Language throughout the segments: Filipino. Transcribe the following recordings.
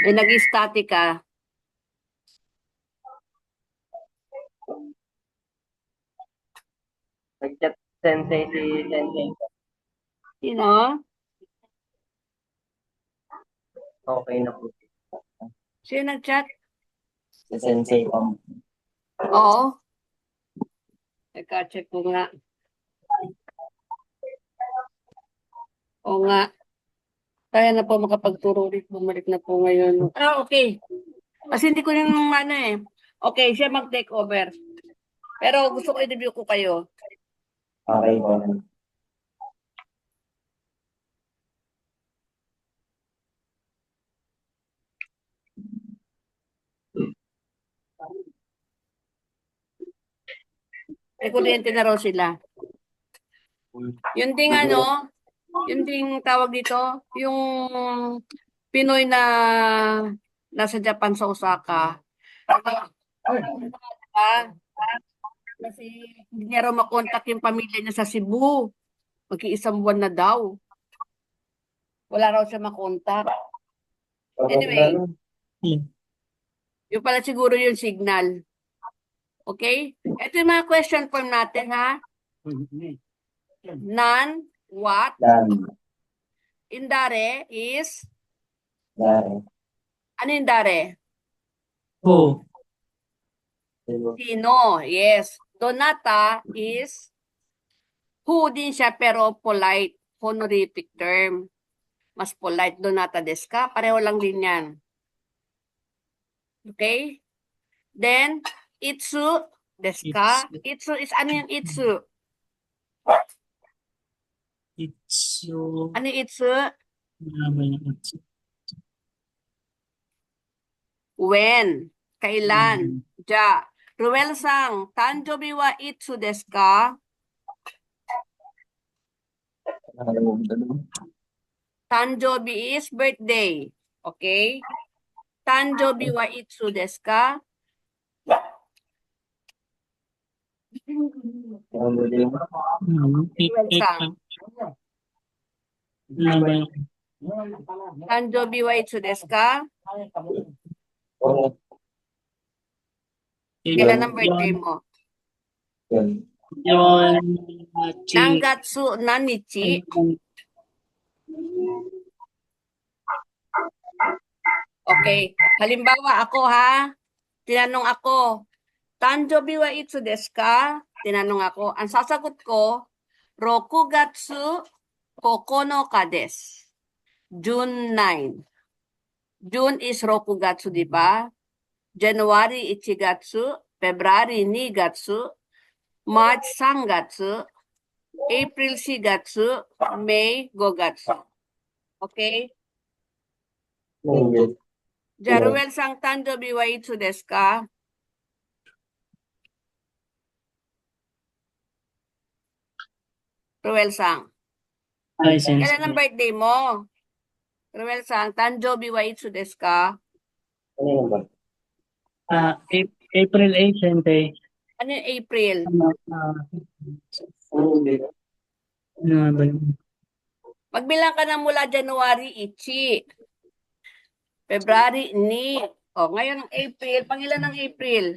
May nag-static ka. Nag-chat sensei si sensei. Sino? Okay na po. Sino nag-chat? Si sensei po. Oo. Teka, check ko nga. Oo nga. Kaya na po makapagturo ulit. Bumalik na po ngayon. Okay. Kasi hindi ko yung ano eh. Okay, siya mag-take over. Pero gusto ko i-review ko kayo. Okay po. May kuryente na raw sila. Yung ding ano, yung ding tawag dito, yung Pinoy na nasa Japan sa Osaka. Ah, kasi hindi niya raw makontak yung pamilya niya sa Cebu. Mag-iisang buwan na daw. Wala raw siya makontak. Anyway, yung pala siguro yung signal. Okay? Ito yung mga question form natin, ha? Nan, what? Dan. Indare is, Dari. ano yung dare? Who? Sino? Yes. Donata is, who din siya pero polite. Honorific term. Mas polite. Donata desu ka? Pareho lang din yan. Okay? Then, itsu desu ka? Itsu is, ano yung itsu? Itsu. Ano yung itsu? When? Kailan? Ja. Ruel-sang, tanjobi wa itsu desu ka? Tanjobi is birthday. Okay? Tanjobi wa itsu desu ka? Ruel-sang. Tanjobi wa itsu desu ka? Kailan ang birthday mo? Nangatsu nanichi? Okay. Halimbawa ako ha. Tinanong ako, Tanjobi wa itsu desu ka? Tinanong ako. Ang sasagot ko, Rokugatsu kokonoka desu. June 9. June is Rokugatsu, di ba? January 1gatsu, February 2gatsu, March 3gatsu, April 4gatsu, May 5gatsu. Okay? Jaruel sang tanjobi wa itsu desu ka? Ruel sang. Kailan ang birthday mo? Ruel sang tanjobi wa itsu desu ka? April 8, Sensei. Ano yung April? Magbilang ka na mula January, ichi. February, ni. O, ngayon ang April. Pangilan ng April?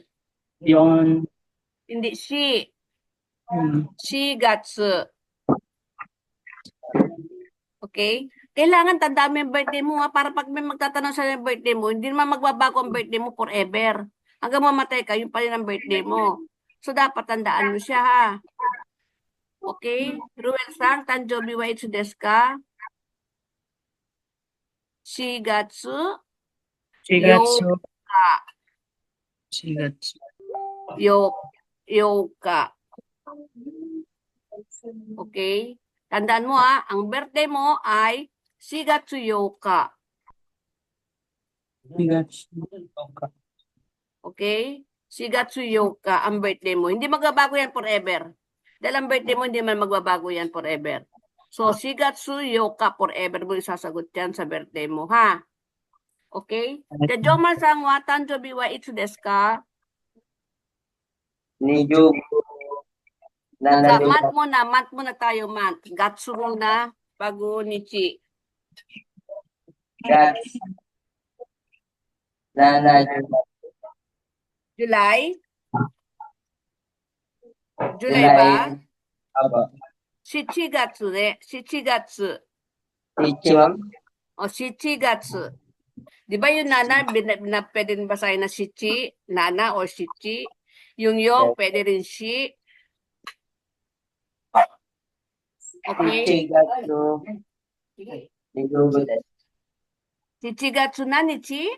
Yon. Hindi, shi. Shigatsu. Okay? Kailangan tandaan mo yung birthday mo ha, para pag may magtatanong sa yung birthday mo, hindi naman magbabago ang birthday mo forever. Hanggang mamatay ka, yun pa rin ang birthday mo. So, dapat tandaan mo siya ha. Okay? Ruel-san, tanjobi wa itsu desu ka? Shigatsu. Shigatsu. Yoka. Shigatsu. Yoka. Okay? Tandaan mo ha, ang birthday mo ay Shigatsu Yoka. Shigatsu. Okay? Shigatsu Yoka ang birthday mo. Hindi magbabago yan forever. Dahil ang birthday mo, hindi man magbabago yan forever. So, Shigatsu Yoka forever mo isasagot yan sa birthday mo, ha? Okay? Jajoma-san wa tanjobi wa itsu desu ka? Nijo. Month muna tayo, month. Gatsu muna. Bago nichi. Gats. Nana, July? July ba? Aba. Shichigatsu de. Shichigatsu. Ichi, ma'am. O, shichigatsu. Di ba yung nana, pwede rin basahin na shichi, nana or shichi. Yung yo, pwede rin shi. Okay? Ichigatsu. Nigugo desu. Shichigatsu na nichi?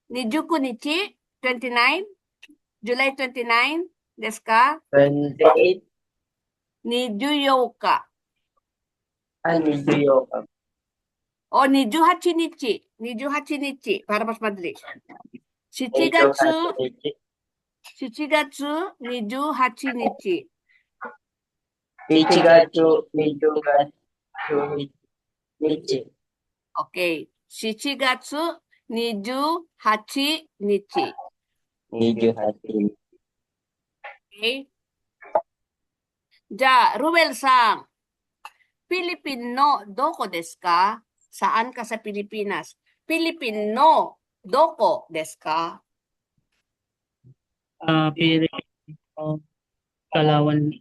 Nijuku nichi? 29? July 29? Desu ka? 28. Nijuyoka. Nijuyoka. O, nijuhachi nichi. Nijuhachi nichi. Para mas madali. Shichigatsu, Shichigatsu, nijuhachi nichi. Ichigatsu, Nijugatsu, Nichi. Okay. Shichigatsu, nijuhachi nichi. Nijuhachi. Okay? Ja, Ruel-san. Filipino, doko desu ka? Saan ka sa Pilipinas? Filipino, doko desu ka? Pili. Palawan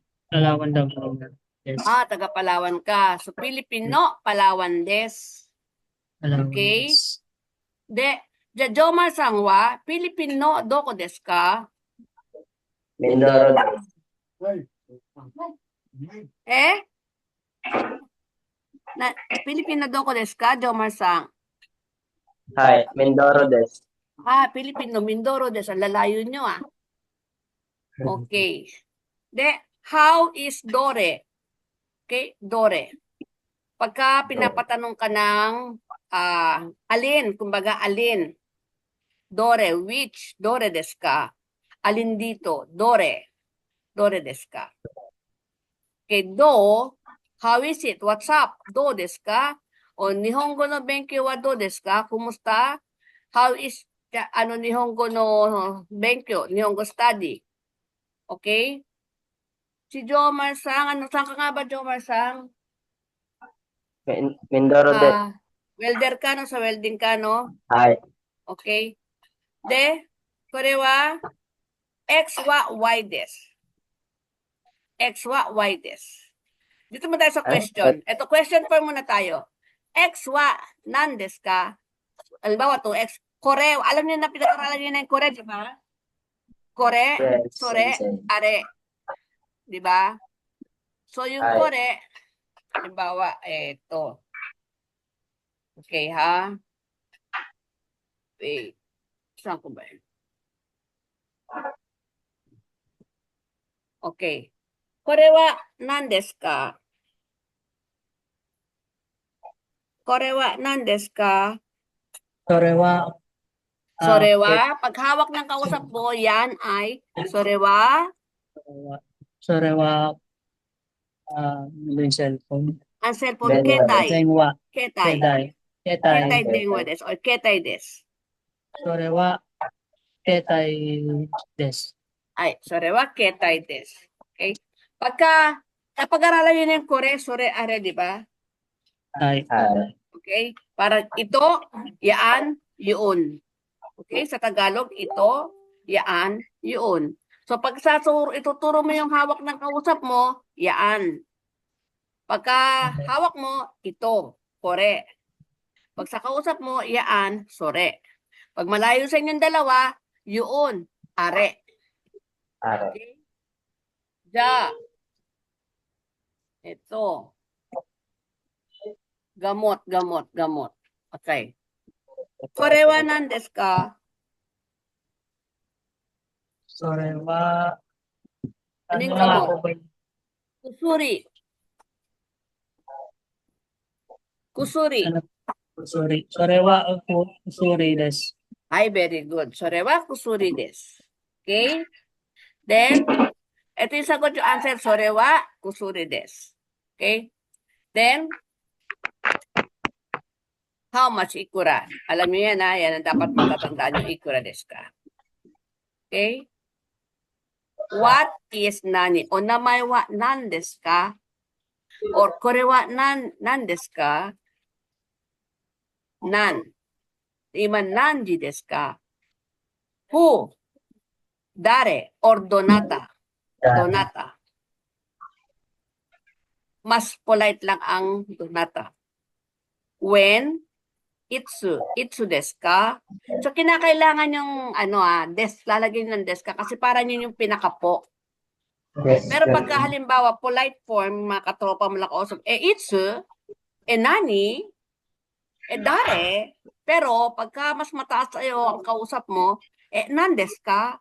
daw. Yes. Taga Palawan ka. So, Filipino, Palawan des. Palawan. Okay. Jomar-san wa, Filipino, doko desu ka? Mindoro desu. Filipino, doko desu ka, Jomar-san? Hai, Mindoro desu. Filipino, Mindoro des. Ang lalayo nyo, Okay. How is Dore? Okay, Dore. Pagka pinapatanong ka ng alin, kumbaga alin. Dore, which? Dore desu ka? Alin dito? Dore. Dore desu ka? Okay, do, how is it? What's up? Do desu ka? O Nihongo no benkyou wa do desu ka? Kumusta? How is Nihongo no benkyou? Nihongo study? Okay? Si Jomar-san, saan ka nga ba, Jomar-san? Mindoro desu. Welder ka, no? Sa welding ka, no? Hai. Okay? Kore wa, X wa Y desu. X wa Y desu. Dito mo tayo sa question. Ito, question form muna tayo. X wa, nan desu ka? Halimbawa to, X, kore, alam niyo na pinag-aralan niyo na yung kore, di ba? Kore, Yes, sore, sensei. are. Di ba? So, yung Ay. kore, halimbawa, ito. Okay, ha? Wait. Saan ko ba yun? Okay. Kore wa nan desu ka? Kore wa nan desu ka? Sorewa. Sorewa. Pag hawak ng kausap mo, yan ay sorewa. Sorewa. Yung cellphone. Ang cellphone, Benwa ketay. Zengwa. Ketay. Kedai. Ketay denwa desu or ketay desu. Sorewa. Ketai des. Ay, sorewa ketay desu. Okay? Pagka napag-aralan yun yung kore, sore, are, di ba? Hai. Hai. Okay? Para ito, yaan, yun. Okay? Sa Tagalog, ito, yaan, yun. So, pag ituturo mo yung hawak ng kausap mo, yaan. Pagka hawak mo, ito, kore. Pag sa kausap mo, yaan, sore. Pag malayo sa inyong dalawa, yun, are. Are. Okay? Ja. Ito. Gamot, gamot, gamot. Okay. Kore wa nan desu ka? Sorewa. Ano yung nga gamot? ako ba? Kusuri. Kusuri. Kusuri. Sorewa ako. Kusuri des. Ay, very good. Sorewa kusuri desu. Okay? Then, ito yung sagot yung answer. Sorewa kusuri desu. Okay? Then, how much ikura? Alam niyo yan, ha? Yan ang dapat matatandaan yung ikura desu ka. Okay? What is nani? O namae wa nan desu ka? or これはなんですか? Nan. 今何時ですか? Who? Dare or donata? Donata. Mas polite lang ang donata. When? Itsu desu ka? So, kinakailangan yung, lalagyan ng desu ka kasi parang yun yung pinakapo. Yes. Pero pagka halimbawa, polite form, mga katropa mo lang kausap, itsu, nani, dare, pero pagka mas mataas sa'yo ang kausap mo, nan desu ka?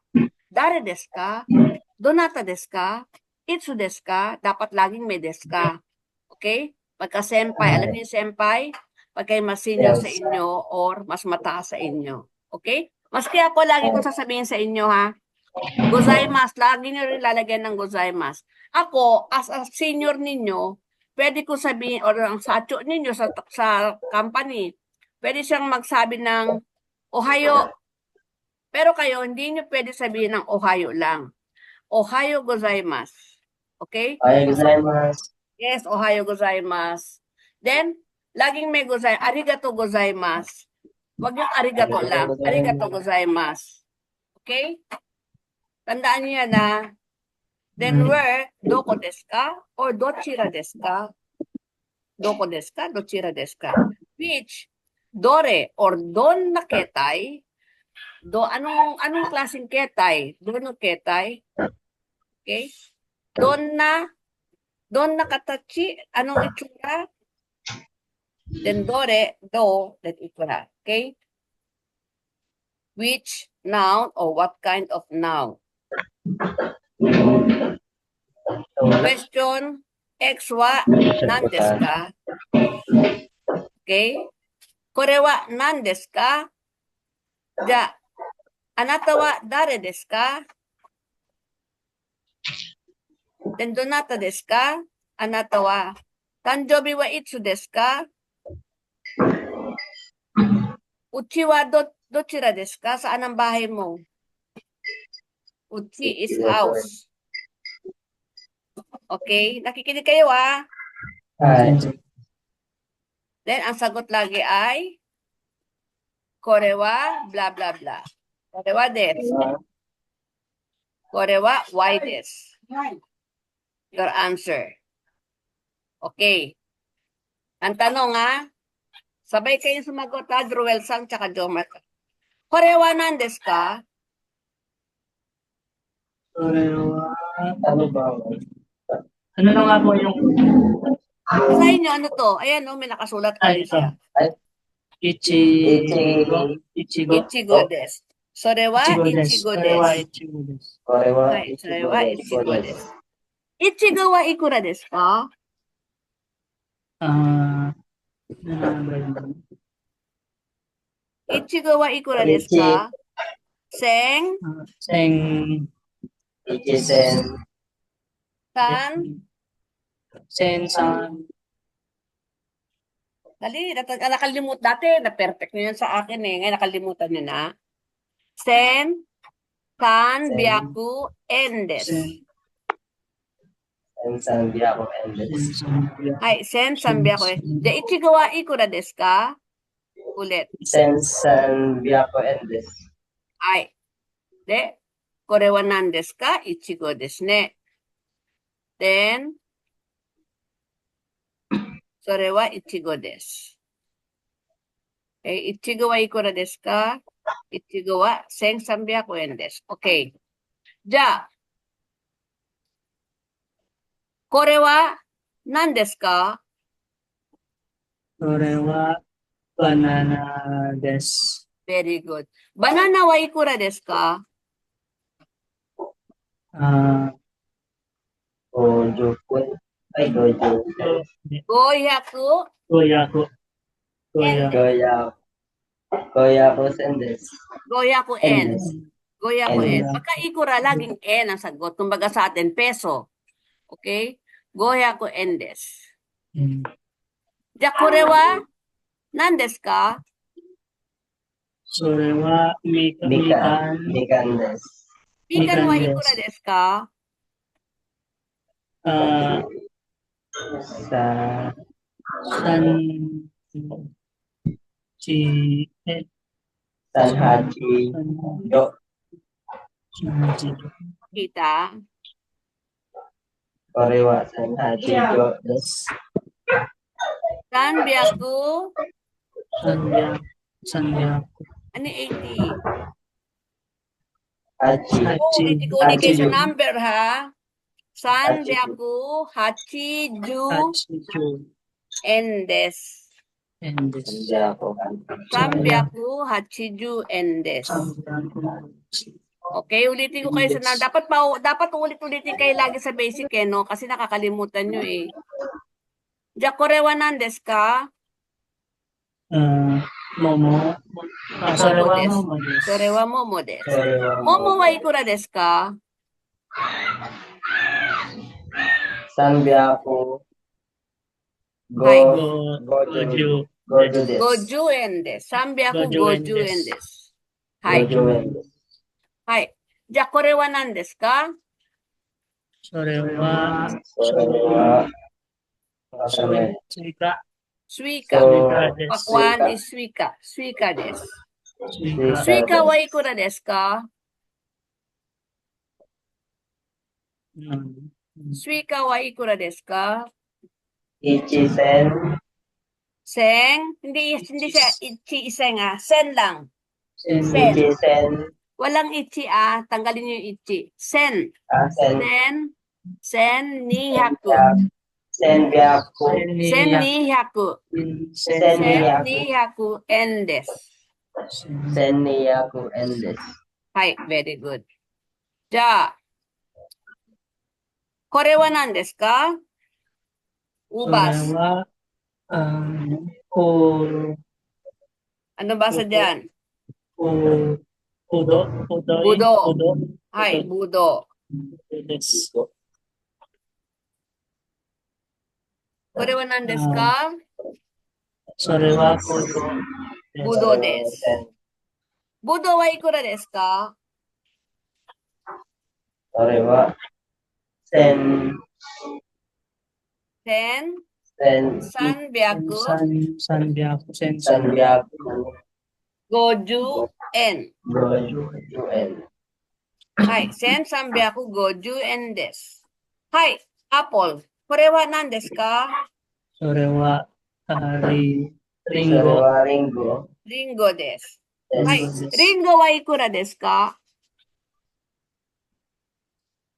Dare desu ka? Donata desu ka? Itsu desu ka? Dapat laging may desu ka. Okay? Pagka senpai, alam niyo yung senpai? Pagka mas senior sa inyo or mas mataas sa inyo. Okay? Mas kaya po lagi ko sasabihin sa inyo ha, gozaimasu, lagi niyo rin lalagyan ng gozaimasu. Ako, as a senior ninyo, pwede ko sabihin, or ang sacho ninyo sa company, pwede siyang magsabi ng Ohayo. Pero kayo, hindi niyo pwede sabihin ng Ohayo lang. Ohayo gozaimasu. Okay? Ohayo gozaimasu. Yes, Ohayo gozaimasu. Then, laging may arigato gozaimasu. Wag yung arigato lang. Arigato gozaimasu. Okay? Tandaan niyo yan na. Then where, doko desu ka? Or dochira desu ka? Doko desu ka? Dochira desu ka? Which, dore or don na ketay? Anong klaseng ketay? Don na ketay? Okay? Don na katachi? Anong itsura? Then dore, then ikura. Okay? Which noun or what kind of noun? Question, X wa nan desu ka? Okay? Kore wa nan desu ka? Ja, anata wa dare desu ka? Then donata desu ka? Anata wa tanjobi wa itsu desu ka? Uchi wa dochira desu ka? Saan ang bahay mo? Uchi is house. Okay? Nakikinig kayo Hi. Then, ang sagot lagi ay kore wa blah blah blah. Kore wa desu. Kore wa why desu. Your answer. Okay. Ang tanong sabay kayong sumagot Druel Sang tsaka Jomar. Kore wa nan desu ka? Korewa. Ano ba? Ano na nga po yung Basahin nyo ano to. Ayan may nakasulat Ay, kasi siya. Ichigo. Ichigo desu. Sore wa ichigo Korewa desu. Ichigo desu. Korewa.はい、それはichigo desu. Ichigo wa ikura desu ka? Ichigo wa ikura desu ka? Seng, Seng Ichisen. san, San dali, nakalimutan dati, na-perfect nyo yan sa akin ngayon nakalimutan nyo na. Sen, san, byaku, endes. San Biako Endes. Ay, sen, san, byaku, de, ichigo wa ikura desu ka? Ulit. San Biako Endes. Ay, de, kore wa nan desu ka? Ichigo desu ne. Then, sore wa ichigo desu. Okay, ichigo wa ikura desu ka? Ichigo wa 1300 yen desu. Okay. じゃあ、これは何ですか? Korewa banana desu. Very good. Banana wa ikura desu ka? Gojokun. Ay, Gojo. Goyaku Goyaku. Goyaku Endes. Goyaku en. Endes. Goyaku en. Endes. Pagka ikura, laging en ang sagot. Kumbaga sa atin, peso. Okay? Goyaku en desu. じゃあ、これは何ですか? それはみかん。 Mikan Des. Mikan wa ikura desu ka? Sa San si Sanhachi Do. Sanji Kita. Korewa Sanhachi Do desu. Sanbyaku. Sanya Ano yung 80? Hachi. Ulitin ko ulit kayo sa number, ha? Sanbyaku, Hachiju, Hachiju Endes. Endes. Sanbyaku. Sanbyaku, Hachiju, Endes. Okay, ulitin ko kayo sa dapat ulit-ulitin kayo lagi sa basic no? Kasi nakakalimutan nyo eh. Jakorewa nandes ka? Momo. Sorewa Momo Momo desu. Sorewa momo desu. Korewa Momo wa ikura desu ka? Sanbyaku. Hai. Goju Goju desu. Goju endes. Sanbyaku Goju goju endes. endes. Hai. Goju endes. Hai. Jakorewa nandes ka? Sorewa Korewa. Suika Suika. desu. Pakwan is suika. Suika desu. Suika Suika wa ikura desu ka? Suika wa ikura desu ka? Ichisen. Seng? Hindi siya ichi-iseng Sen lang. Sen. Ichisen. Walang ichi tanggalin niyo yung ichi. Sen. Sen. Sen ni haku. Senbyaku. Sen ni haku. Sen ni haku endes. Senyaku endes. Hai, very good. Ja. Kore wa nan desu ka? Ubas. Sorewa ko Ano basa diyan? Budo. Hai, budo. Desu. Kore wa nan desu ka? Sorewa Budo. Budo desu. Budo wa ikura desu ka? Korewa. Sen. Sanbyaku. Sanbyaku Sanbyaku. Goju en. Goju en. Hai, sanbyaku goju en desu. Hai, apple. Kore wa nan desu ka? Sorewa Ringo. Korewa ringo. Ringo desu. Hai, ringo wa ikura desu ka?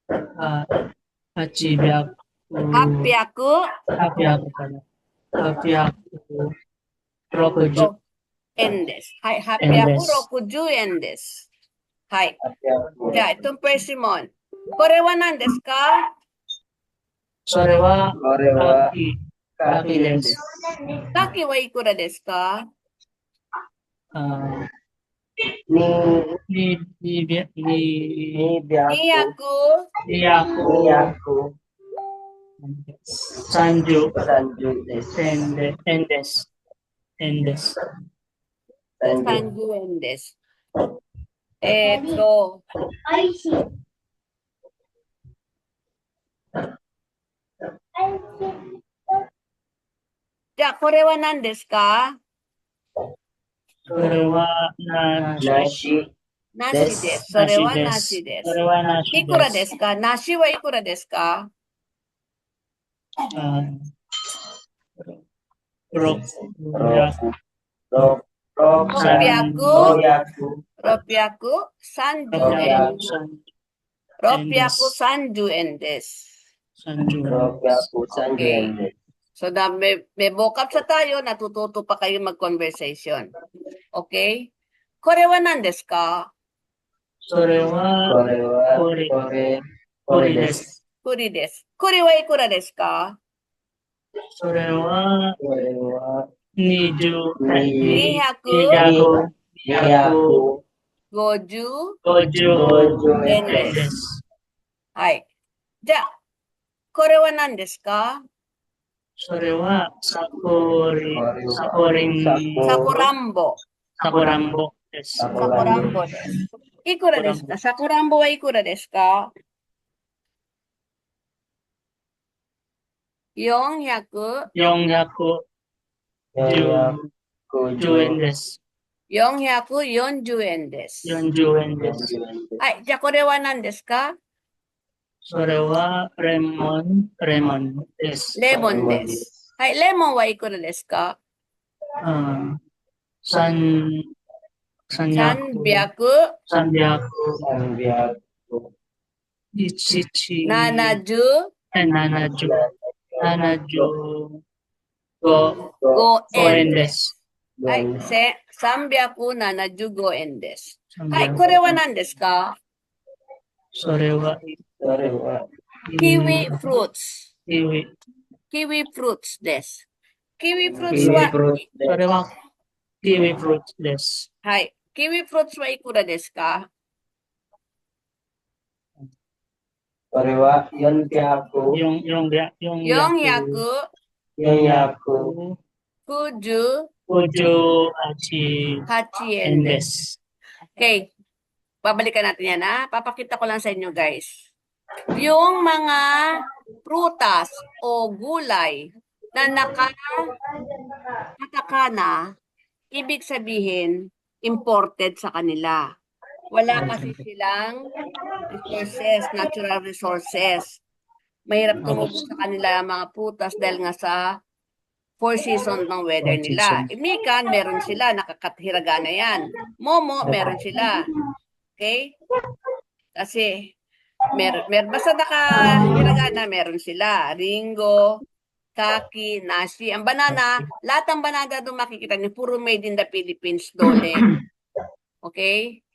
800 800 かな。860 円です。はい、円です。 860円です。はい。じゃあ、itong persimmon。これは何ですか？それは、Korewa. 柿です。柿はいくらですか？Ni. 200 Niyaku. 30 Sanju desu. 円です。円です。 Sanju. 30円です。じゃあ、これは何ですか？それは、Nashi. なしです。それはなしですそ。れはなしです。いくらですか？梨はいくらですか？ 630円。630円です。 630 en desu. So, may vocab sa tayo, natututo pa kayo mag-conversation. Okay? これは何ですか？それは、 Kore desu. 栗です。栗はいくらですか？それは、200 Niyaku. 50円です。はい。じゃあ、これは何ですか？それは、サコランボです。サコランボです。いくらですか？サコランボはいくらですか？ 400, 영야쿠10です。 400 40円です。 40円です。はい、じゃあこれは何ですか？それはレモンです。レモンです。はい、レモンはいくらですか？うん300 300 300 300 70 70 75 5円で。ですす。はい、375円です。はい、 300これは何ですか？それはそれはキウイフルーツ。キウイ。キウイフルーツです。キウイフルーキウイツは、フルーツそれはキウイフルーツです。はい、キウイフルーツはいくらですか？それは400 400 498 498円円で。ですす。Okay, babalikan natin yan ha. Papakita ko lang sa inyo guys. Yung mga prutas o gulay na nakatakana, ibig sabihin, imported sa kanila. Wala kasi silang resources, natural resources. Mahirap tumubo sa kanila ang mga prutas dahil nga sa four season ng weather nila. Imikan, meron sila, nakakathiragana yan. Momo, meron sila. Okay? Kasi, basta nakahiragana, meron sila. Ringo, kaki, nasi. Ang banana, lahat ng banana doon makikita niyo, puro made in the Philippines, dole. Okay?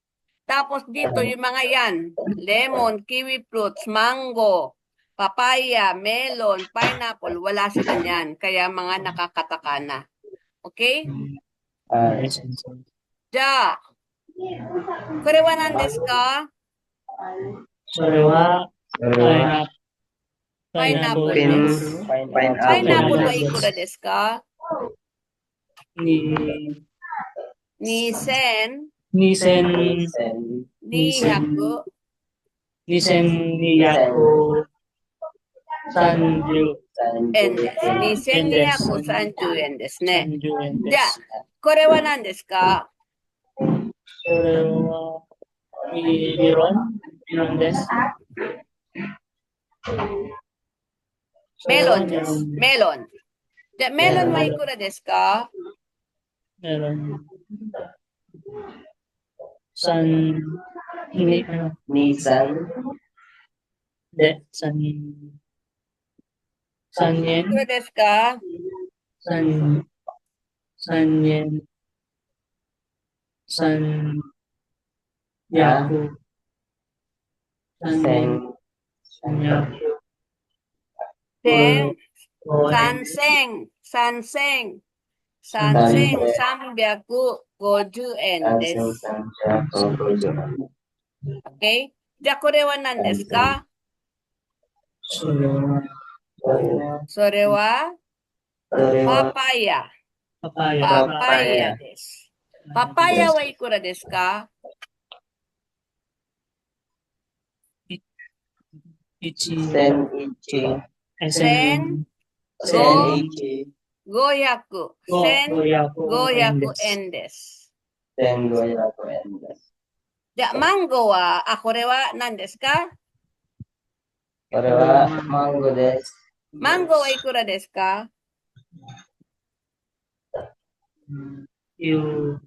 Tapos dito, yung mga yan, lemon, kiwi fruits, mango, papaya, melon, pineapple, wala sila niyan. Kaya mga nakakatakana. Okay?じゃあ、これは何ですか？それはそれはパイナップルピンです。パイパイナップルはいくらですか？に2200 2230円です。2230円ですね。円じゃあです。、これは何ですか？それはメロンです。メロンです。メロン。じゃあ、メロンはいくらですか？メロン。3にNissan で3円いくらですか3円3百3円300千、 5円3350円です。Okay? じゃあ、これは何ですか？それはそれは、パパイヤ。パパイヤパパイヤです。パパイヤはいくらですか？ 1 1000 SN 500 500円です。 1500円です。じゃあ、マンゴーは、これは何ですか？これはマンゴーです。マンゴーはいくらですか？900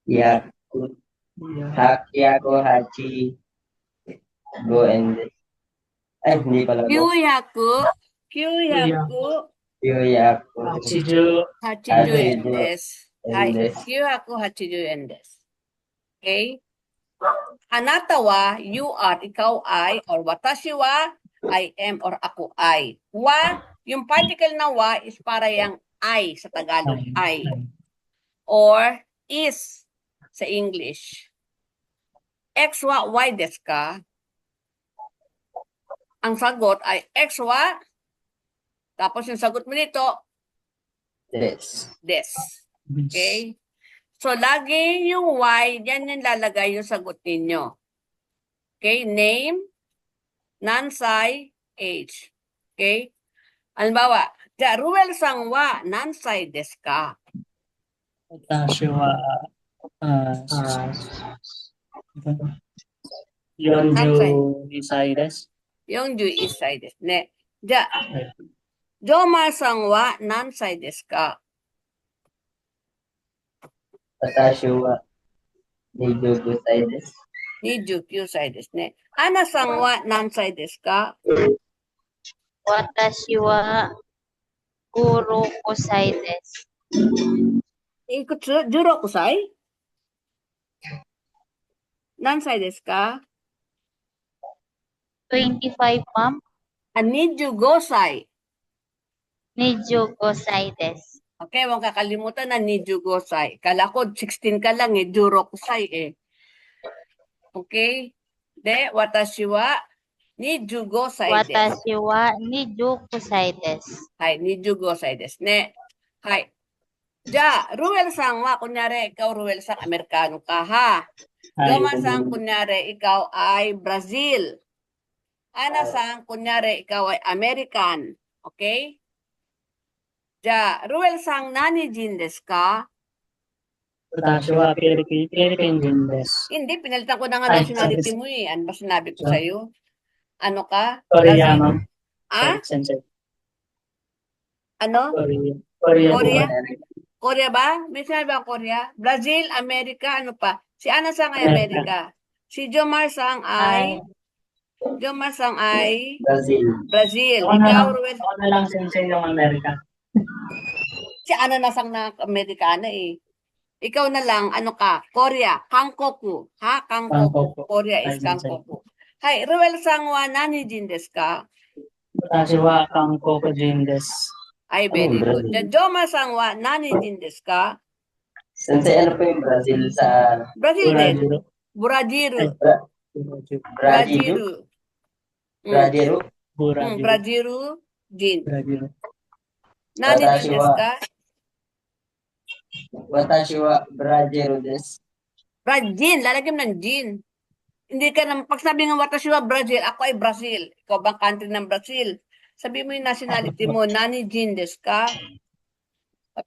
185円です。hindi pala. 900 980 円です。はい。980円です。Okay? あなたは you are, ikaw ay, or watashi wa, I am, or ako ay. Wa, yung particle na wa is para yung I sa Tagalog, I. Or is sa English. X wa, Y desu ka? Ang sagot ay X wa, tapos yung sagot mo nito, Des. des. Okay? So, lagi yung Y, yan yung lalagay yung sagot ninyo. Okay? Name, nansay, age. Okay? Halimbawa, Ruel sang wa, nansay desu ka? 私は、42歳です。 41歳ですね。じゃあ、はい。ジョーマーさんは何歳ですか？ Watashi wa 25歳です。 29歳ですね。アナさんは何歳ですか？私は16歳です。いくつ ?16 歳？何歳ですか？ 25 ma'am. 25歳。 25歳です。 Okay, huwag kakalimutan na 25 歳. Kala ko 16 ka lang 16 歳eh. Okay? De, watashi wa 25歳です。私は25歳です。はい、25歳ですね。はい。じゃあ、Ruel さんは、kunyari, ikaw, Ruel さん、Amerikano ka, ha? はい。 Joma さん、kunyari, ikaw ay Brazil. Ana さん、kunyari, ikaw ay American. Okay? じゃあ、Ruel さん、何人ですか？私はフィリピン人です。 Hindi, pinalitan ko na nga Ay, nationality sorry. mo eh. Ano ba sinabi ko Sorry. sa'yo? Ano ka? Korea, Brazil? ma'am. Ah? Sensei. Ano? Korea. Korea. Korea? Korea ba? May sinabi ba Korea? Brazil, Amerika, ano pa? Si Ana Sang ay Amerika. Si Jomar Sang ay... Jomar Sang ay... Brazil. Brazil. Ako na Ikaw, lang, Ruel. ako na lang sensei yung Amerika. Si Ana na Sang na Amerikana eh. Ikaw na lang, ano ka? Korea. Kangkoku. Ha? Kangkoku. Kangkoku. Korea is Ay, sensei. Kangkoku. Hai, Ruel Sang wa nani jin desu ka? 私は韓国人です。 Ay, very good. Brazil. Jomar Sang wa nani jin desu ka? Sensei, ano po yung Brazil sa Brazil din. Burajiru. Burajiru. Brazil? Mm. Brazil? Burajiru. Brajiru jin. Burajiru. Nani jin desu ka? Watashi wa Brazil desu. Jin. Lalagyan mo ng jin. Hindi ka naman, pag sabi ng watashi wa Brazil, ako ay Brazil. Ikaw bang country ng Brazil? Sabi mo yung nationality mo, nani jin desu ka?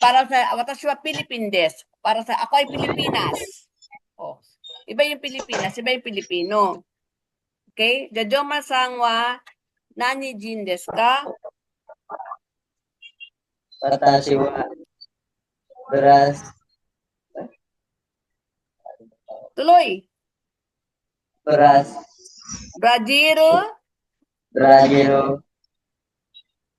Para sa watashi wa Philippine desu. Para sa ako ay Pilipinas. Oh. Iba yung Pilipinas, iba yung Pilipino. Okay? Jajoma sang wa nani jin desu ka? Watashi wa Brazil. Tuloy. Brajiru Brazil.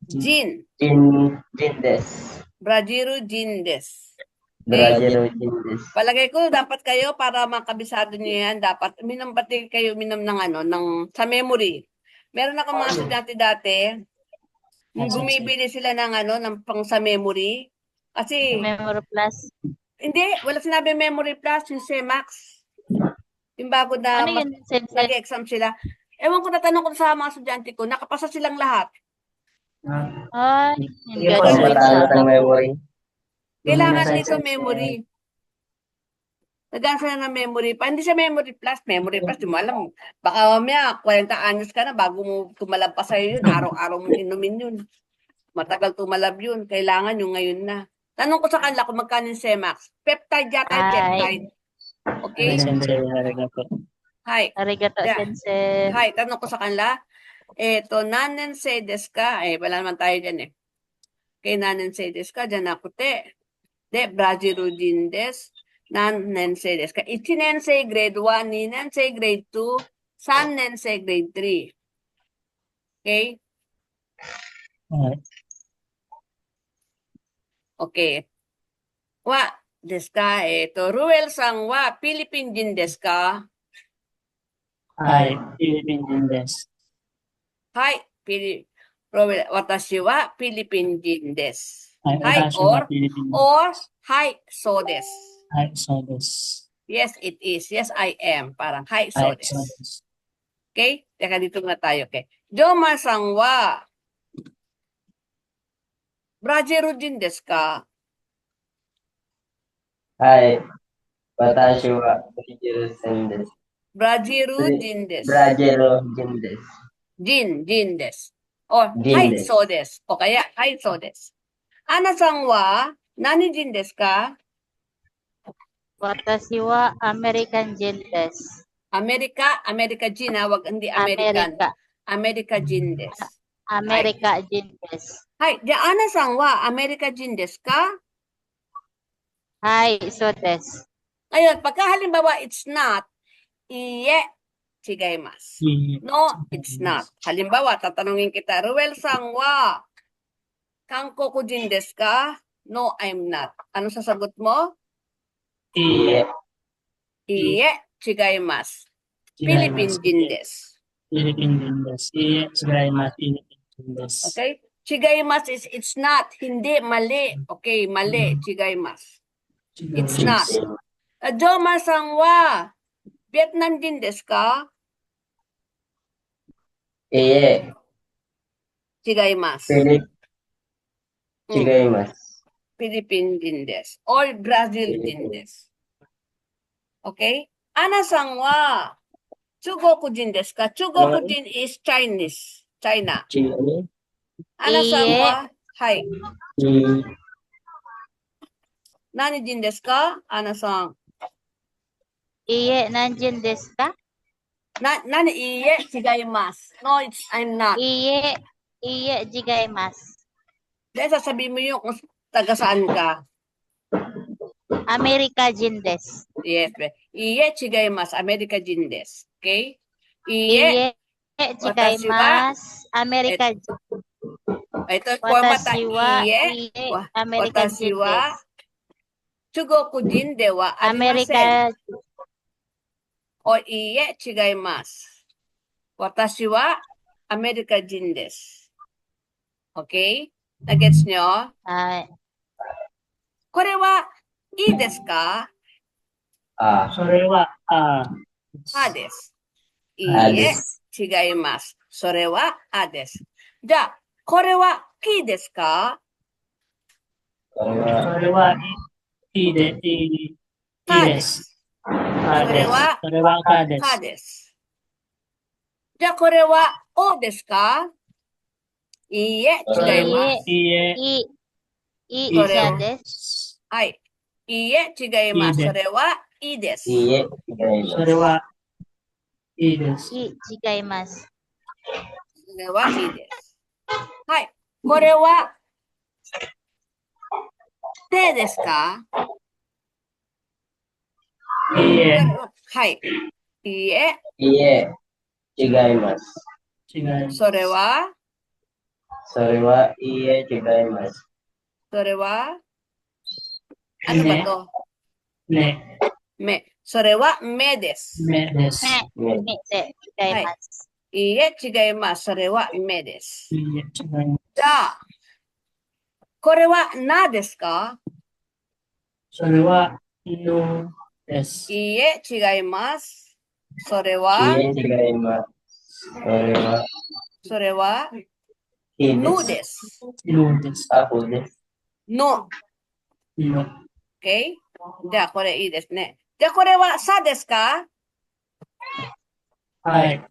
jin. Jin desu. Brajiru jin desu. Brazil jin desu. Palagay ko dapat kayo para makabisado niyo yan, dapat uminom pati kayo uminom ng ano, ng sa memory. Meron ako mga estudyante dati, bumibili sila ng ano, ng pang sa memory. Kasi Memory Plus. hindi, wala sinabi memory plus, yung CMAX. Yung bago na Ano yun, sensei? nag-exam sila. Ewan ko, natanong ko sa mga estudyante ko, nakapasa silang lahat. Ay, Sige po, Pang galing matalas sa ng memory. Kailangan Yung dito nasa- memory. Nagano sila ng memory pa. Hindi siya memory plus. Memory plus, di mo alam. Baka mamaya, 40 anyos ka na bago mo tumalab pa sa'yo yun. Araw-araw mong inumin yun. Matagal tumalab yun. Kailangan yung ngayon na. Tanong ko sa kanila kung magkano yung CMAX. Peptide yata yung Ay. peptide. Okay? Sensei, arigato. Hi. Arigato, Yeah. sensei. Hi, tanong ko sa kanila. Nanen desu ka? Wala naman tayo dyan eh. Okay, nanen desu ka? Diyan ako te. De, Brajiru jin desu. Nanen desu ka? 1年生 grade 1, 2年生 grade 2, 3年生 grade 3. Okay? Alright. Okay. Wa desu ka? Ruel sang wa Philippine jin desu ka? はい、フィリピン人です。 Hi, Ruel, watashi wa Philippine jin desu. はい、 Hi 私は or フィリピン人。 or hi, so desu. はい、そうです。 Yes, it is. Yes, I am. Parang hi, は so い、そうで desu. す。 Okay? Teka, dito na tayo. Okay. Joma sang wa Brajiru jin desu ka? はい。私はブラジル人です。ブラジル人です。ブラジル人です。人です。or、はい、人です。そうです。おかや、はい、そうです。アナさんは何人ですか？私はアメリカ人です。アメリカ人な、wag hindi アメリ American。カ、アメリカ人です。アメリカ人です。はい。じゃあ、アナさんはアメリカ人ですか？はい、そうです。Ngayon, pagka halimbawa it's not, iye, chigaimasu. いい No, it's not. Halimbawa, tatanungin kita, Ruel-san wa Hankoku-jin desu ka? No, I'm not. Ano sasagot mo? いいえ。 Iye, chigaimasu. 違いま Philippine す。jin desu. フィリピン人です。いいえ、違います。フィリピン人です。 Okay? Chigaimasu is it's not. Hindi, mali. Okay, mali. Chigaimasu. 違い It's ま not. す。 Joma-san wa Vietnam jin desu ka? いいえ、 Chigaimasu. フィリ違います。 Philippine din desu. Or Brazil din desu. Okay? Ana-san wa Chugoku jin desu ka? Chugoku jin is Chinese. China. 違う。 Ana-san waはい。いい。何人ですか？Ana-san. いいえ、何人ですか？何いいえ、違います。No, I'm not. いいえ、いいえ、違います。Dahil sasabihin mo yung kung taga saan ka. アメリカ人です。 Yes. いいえ、違います。アメリカ人です。Okay? いいいいえ、え、違います。アメリカ人。 ito format 私はいいえ。いえ、アメリカ私人ではす。中国人ではあアメリりません。カ、おいいえ、違います。私はアメリカ人です。Okay? Nagets nyo? はい。これはいいですか？あ、それは、あです。いいあえです、違います。それはあです。じゃあ、これはきですか？これそは、れは、いいで、いいかで。ですす。かです。それはそれは、かでかす。です。じゃあ、これはおですか？いいえ、それ違います。いいえ、いいそれはじゃです。はい。いいえ、違います。いいですそれはいいです。いいえ、違います。それは、いいです。違います。それはいいです。はい。これは手ですか？いいえ、はい。いいえ、いいえ、違います。違います。それは、それは、いいえ、違います。それは、ano ba to? ね、目。それは目です。目です。目で違います。いいえ、違います。それは目です。いいえ、違います。じゃあ、これはなですか？それは、のです。いいえ、違います。それいは、いえ、違います。それは、それは、いいぬで。ですす。のです。あ、そうです。の、の。OK? じゃあ、これいいですね。じゃあ、これはさですか？はい。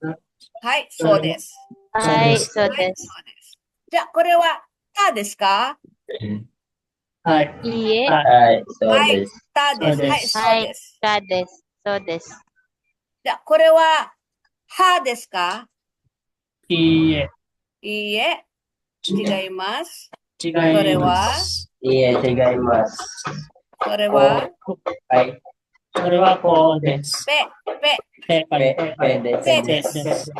はい、そうです。はい、そそうはい、です。そうです。じゃあ、これはたですか？はい。いいえ、はい、そうはいです。たです。はい、そうですそうです。かです。そうです。じゃあ、これははですか？いいえ、いいえ、違います。違いそれまはす。いいえ、違います。それははい、それはこうです。ぺ、ペ、ペ、ペです。ペです。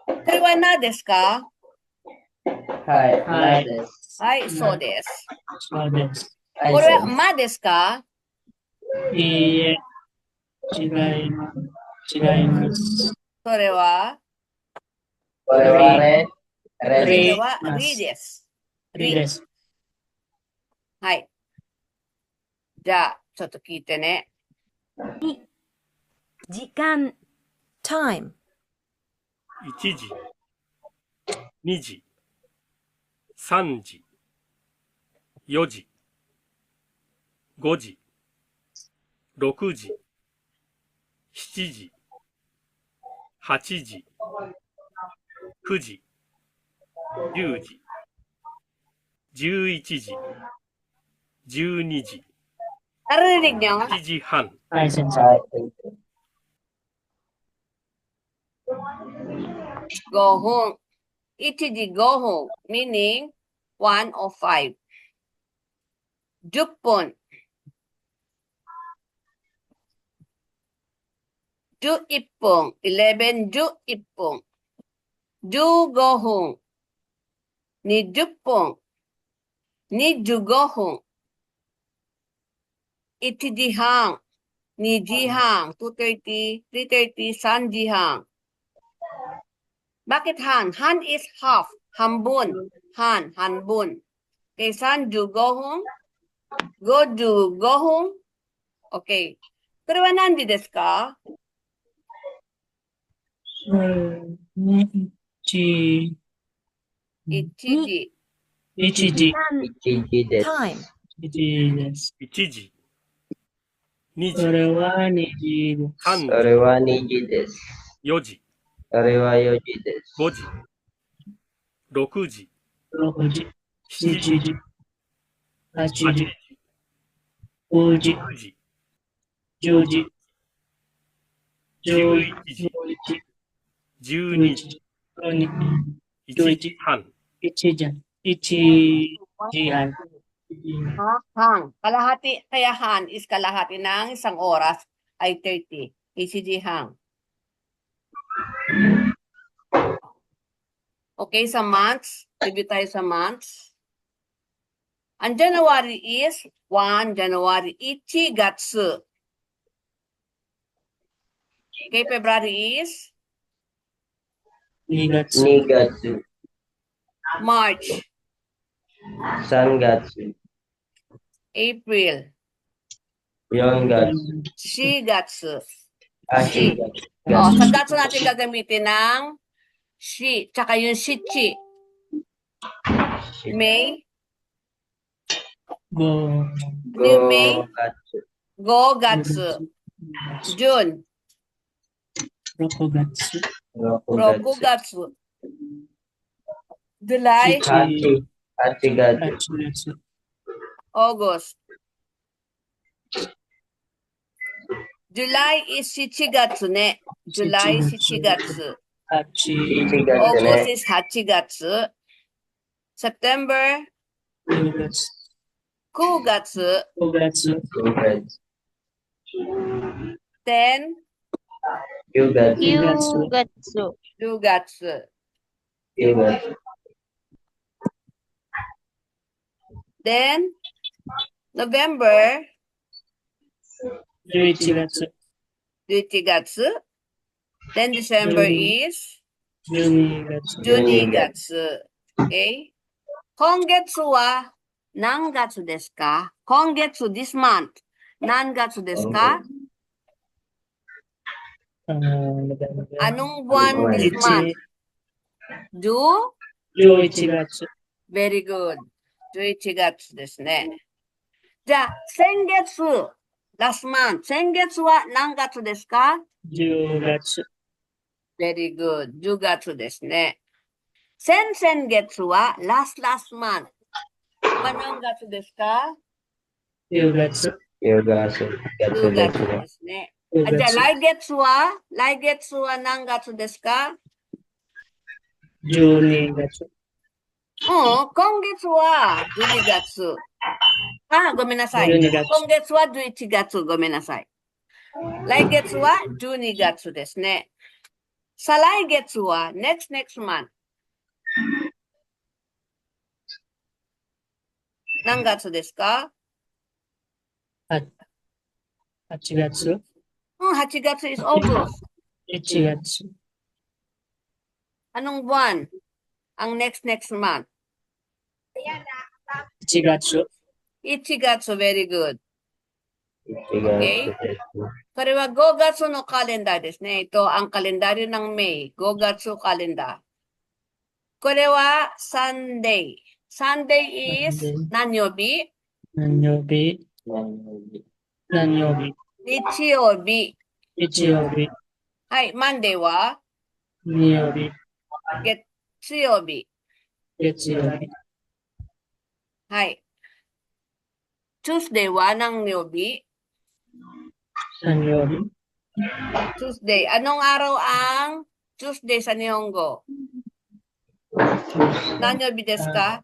これはなですか？はい、はないです。はい、そうです。そうです。はい、これはそうです。まですか？いいえ、違います。違います。それはこれはレ、レそです。れはりです。いいです。はい。じゃあ、ちょっと聞いてね。時間 time 1時、2時、3時、4時、5時、6時、7時、8時、9時、10時、11時、12時、 Narinig nyo? 1時半、 Ay, sensor. Hi. Go home. Ichiji go home, meaning 1 or 5. Jukpon. Ju ipong, 11 ju ipong. Ju go home. Ni jupong. Ni ju go home. Ichiji hang. Ni ji hang, 2:30, 3:30, san ji hang. Bakit han? Han is half. Hambun. Han, hanbun. Okay, san ju go home. Go ju go home. Okay. これは何時ですか? Ichi, 1時。 ichiji, Ichiji desu. Time. ichiji desu. 1時、2時、それは2時です。 3それは2時です。 時、4時、それは4時です。 5時、6時、 6時、 7 7時、時、8 8時、時、 9時、 9時、 10時、 11 11時、時、 12時、 1時半、 1時、1時半。Ha? Han. Kalahati, kaya han is kalahati ng isang oras ay 30. ECG hang. Okay, sa months. Review tayo sa months. Ang January is 1 January Ichigatsu. Okay, February is 2月、 2月、 March, 3月、 April, 4月、 Shigatsu. 4月、 Oh, sa gatsu natin gagamitin ng shi, tsaka yung shichi. May,5 May, 5月、 Gogatsu. June, 6月、 6月、 Rokugatsu. July, 8月、 8月、 August. July is Shichigatsu ne. July Shichigatsu. 8 7月 August ね。 is Hachigatsu. September, 9月、 Kugatsu. 5月、 9月、 Then, 9月、 Yugatsu. Yugatsu. 9月、 Then, November, 11月、 Yuchigatsu. Then December is 12月、 Junigatsu. Okay? Kongetsu wa nangatsu desu ka? Kongetsu, this month. Nangatsu desu ka? Anong buwan this month? Ju? 11月、 Very good. 11月ですね。じゃあ、先月、last month。先月は何月ですか? 10月、 Very good. 10月ですね。先々月は last month。は何月ですか? 10月、 10月、 10月ですねで。すね。 10あ、じゃあ、月、来月は何月ですか? 12月、今月は12月。あ、ごめんなさい。 12月、 今月は11月。ごめんなさい。来月は12月ですね。再来月は next month。何月ですか? 8月、 8月 is August. 1月、 Anong buwan? Ang next month. 1月、 1月 very good. 1月です。これは5月のカレンダーですね。ito ang kalendaryo ng May. 5月カレンダー。これは Sunday. Sunday is Sunday. 何曜日? 何曜日、何曜日、日曜日。日曜日、はい。Monday は金曜日、月曜日。月曜日、はい。Tuesday は何曜日？三曜日、Tuesday. Anong araw ang Tuesday sa Nihongo? 何曜日ですか？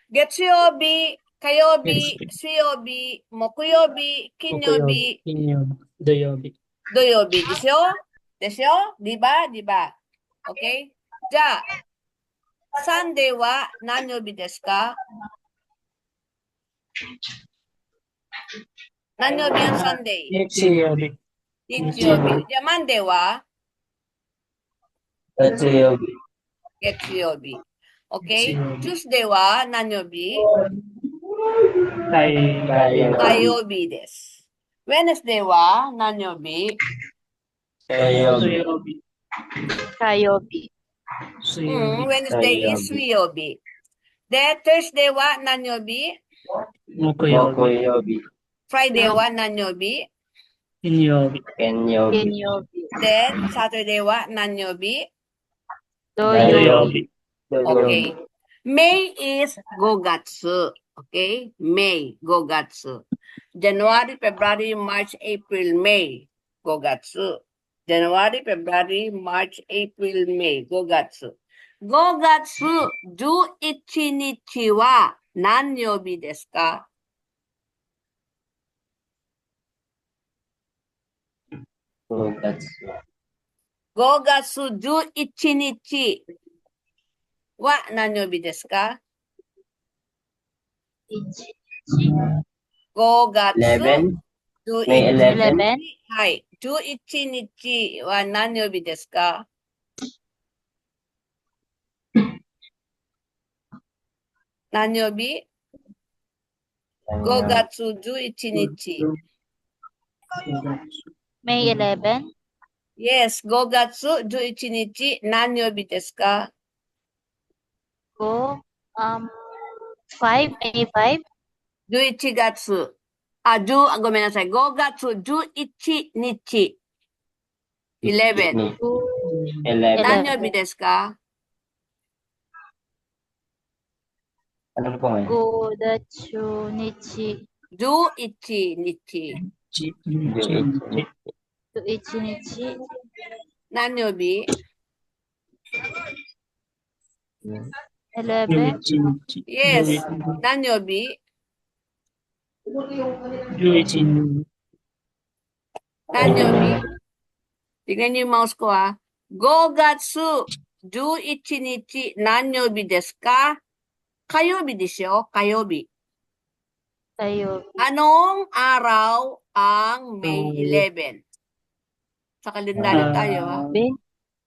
月曜日、火曜日、水曜日、木曜日、金曜日、金曜日、土曜日、土曜日でしょ？でしょ？di ba? Di ba? Okay? じゃあ、Sunday は何曜日ですか？何曜日ang Sunday? 日曜日、日曜日。じゃあ、Monday は月曜日。月曜日。Okay? 月曜日 Tuesday は何曜日？火曜日です。Wednesday は何曜日？火曜日。水曜日、火曜日。水曜日、 Wednesday is 水曜日。で、Thursday は何曜日？木曜木日、曜日。Friday は何曜日？金曜日、金曜金日。曜日。で、Saturday は何曜日？土土曜曜日。日、土曜日。 Okay. May is 5月。Okay? May, 5月。January, February, March, April, May, 5月。January, February, March, April, May, 5月。5月11日は何曜日ですか5月。 ?5 月11日は何曜日ですか一、 ?5 月11。 11May 11. 11、はい。11日は何曜日ですか何曜日 ?5 月11日。 May 11、Yes, 5月11日、何曜日ですか5、5、May 5、?11 月。ごめんなさい。5月11日。11。 11. 何曜日ですかAno po ngayon? 5月日、 ?11 日。11日、何曜日11、 Yes. 何曜日11日、何曜日tignan niyo yung mouse ko5月11日、何曜日ですか火曜日ですよ、火曜日。火曜日。 Anong araw ang May 11? Sa kalendaryo tayo Kayobi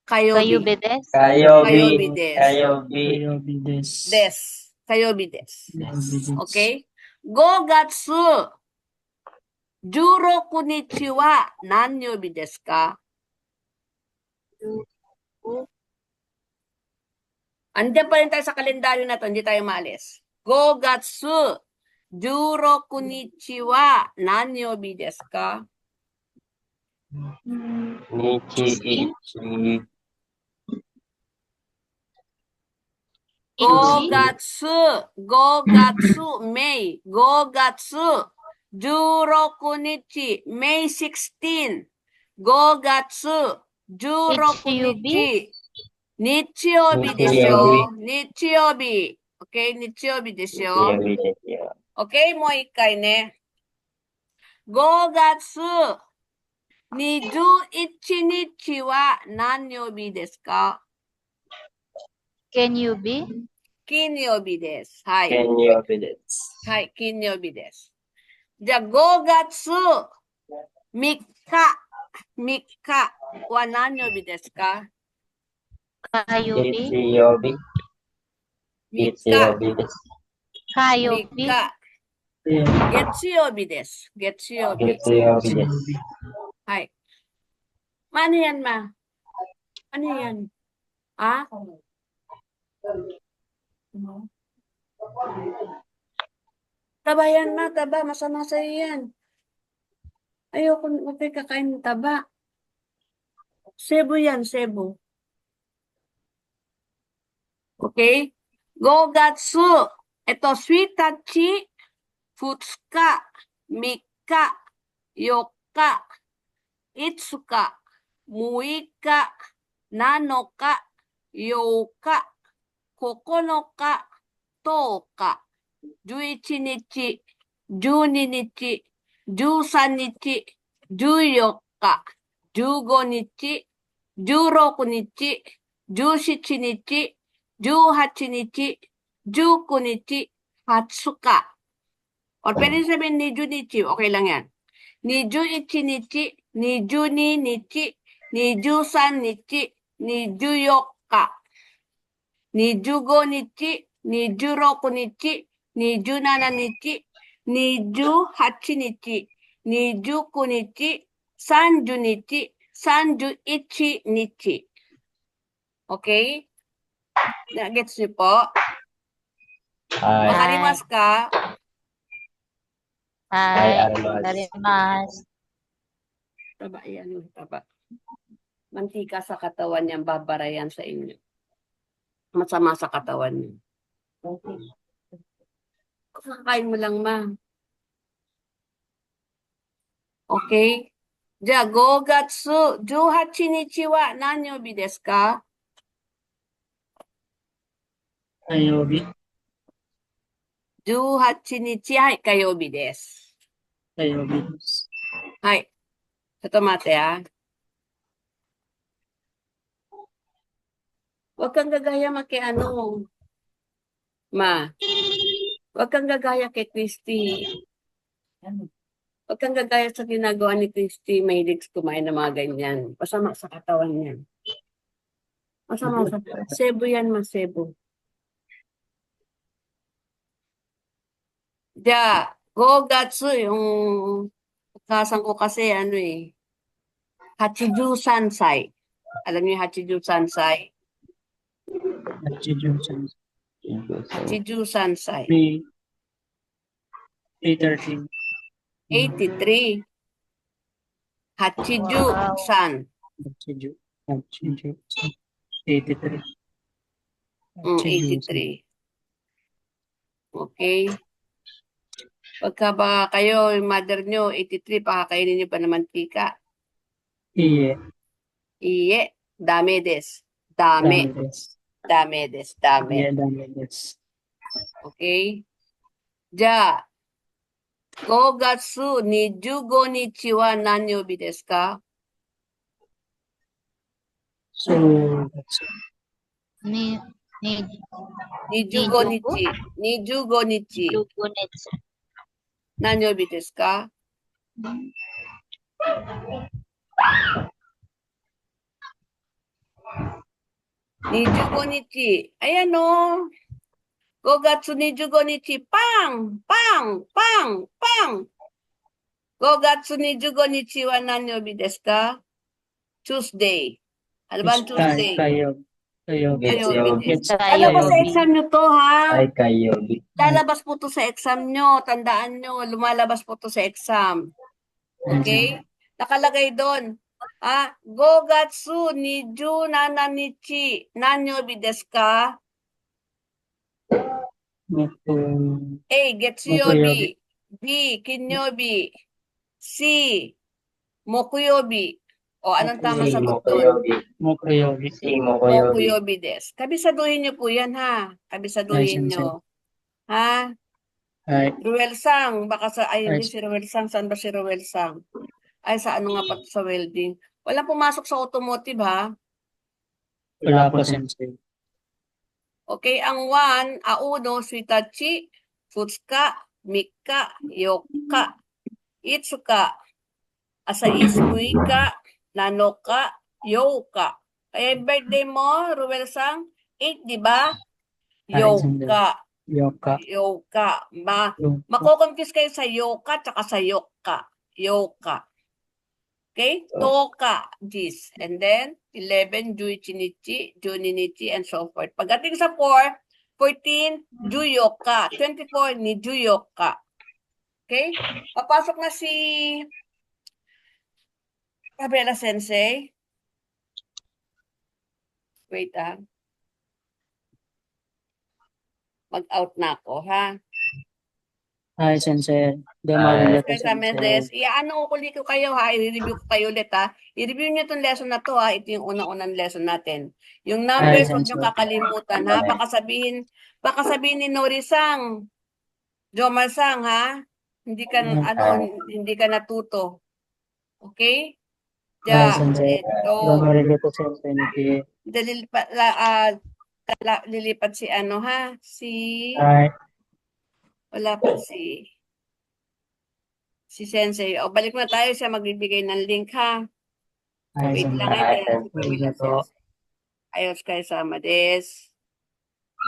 火曜日。です。Kayobi. Kayobi. Kayobi desu. です。火曜日です。 Kayobi desu. Okay? 5月16日は何曜日ですかAndiyan pa rin tayo sa kalendaryo na to, hindi tayo maalis. 5月16日は何曜日ですかNichi. 5月、May、5月16日、May 16、5月16日、日曜日でしょ日曜日。Okay? 日曜日でしょ Kayobi desu. Okay? もう一回ね。5月21日は何曜日ですかCan you be? 金曜日です。はい。 Kayobi desu. はい、金曜日です。じゃあ、5月3日は何曜日ですか Kayobi? Ichiyobi. 3日、 Ichiyobi desu. 3 Kayobi? 日、月曜日です。月曜日。 Getsuyobi desu. はい。Ano yan, ma? Ano yan? Ah? Taba yan, ma. Taba. Masama sa'yo yan. Ayoko, huwag kayo kakain ng taba. Sebo yan, sebo. Okay? Gogatsu. Ito, suitachi, futsuka, mika, yoka, itsuka, muika, nanoka, youka, kokonoka, toka, 11日、12日、13日、14日、15日、16日、17日、18日、19日、20日。Or pwede sabihin 20 日, okay lang yan. 21日、22日、23日、24日、25日、26日、27日、28日、29日、30日、31日。Okay? Gets niyo po? はい。 Makalimas ka? はい、あはい。りまわかりす。ます。Taba, yan, taba. Mantika sa katawan niyan, babarayan sa inyo. Masama sa katawan niyo. Okay. Kakain mo lang, ma. Okay? Ja, 5月18日は何曜日ですか Ayobi. 18日、はい、火曜日です。 Ayobi. はい。ちょっと待ってや。Huwag kang gagaya kay ano. Ma. Huwag kang gagaya kay Christy. Huwag kang gagaya sa ginagawa ni Christy. Mahilig kumain ng mga ganyan. Masama sa katawan niyan. Masama sa sebo yan, masebo. Ja, Gogatsu, yung kasan ko kasi ano eh. Hachiju Sansai. Alam niyo yung Hachiju Sansai? Hachijun-san. Hachiju Sansai. 313. 83. Hachiju San. Hachiju. 83. 83. Okay. Pagka ba kayo, yung mother nyo, 83, pakakainin nyo pa ng mantika. Iye. Iye. Dame des. Dame. Dame desu. Dame des. Dame. Iye, dame desu. Okay. Ja. 5月25日は何曜日ですか So, that's Ni 25日。25日。 Dugunets. 何曜日ですか25日。Ayan o. 5月25日。パンパンパンパン 5月25日は何曜日ですか Tuesday. Ano ba ang Tuesday? Kayo. Kayo. 月曜日。 Gets Lalabas sa Kayobi. exam nyo to, ha? はい、火曜日。 Lalabas po to sa exam nyo. Tandaan nyo, lumalabas po to sa exam. Okay? Nakalagay doon. 5月27日、何曜日ですか A. 月曜日。B. 金曜日。C. 木曜日。O, anong tama 次、 sagot 木 doon? 曜日。 Mokoyobi. 次、木曜日。 Mokuyobi des. Kabisaduhin niyo po yan, ha? Kabisaduhin Yes, niyo. Ha? Ay, Ruel Sang. Baka sa, ay, hindi Yes. si Ruel Sang. Saan ba si Ruel Sang? Ay, sa ano nga pa sa welding. Walang pumasok sa automotive, ha? wala po sensei. Okay, ang 1, auno, suitachi, futsuka, mika, yoka, itsuka, asais, muika, nanoka, youka. Kaya yung birthday mo, Ruel Sang, 8, di ba? Yoka. Yoka. Yoka. Yoka. Mako-confuse kayo sa yoka tsaka sa yoka. Yoka. Okay? Toka. This. And then, 11, Juichinichi, Juninichi, and so forth. Pagdating sa 4, 14, Juyoka. 24, ni Juyoka. Okay? Papasok na si Gabriela Sensei. Wait Mag-out na ako, ha? Hi, Sensei. Demarilito, Kay sa Sensei. Mendes, iaano ko ko kayo, ha? I-review ko kayo ulit, ha? I-review niyo itong lesson na to, ha? Ito yung unang-unang lesson natin. Yung numbers, huwag niyo Sensei. kakalimutan, ha? Baka sabihin ni Nori-sang, Jomar-sang, ha? Hindi ka, hindi ka natuto. Okay? Hi, Sensei. Ito. Demarilito, Sensei. Lilipat si ano, ha? Hi. Wala pa si Sensei. O, balik na tayo siya magbibigay ng link, ha? Hi, Wait Sensei. lang, Hi, hindi. Sensei. Ayos kayo sa Mades.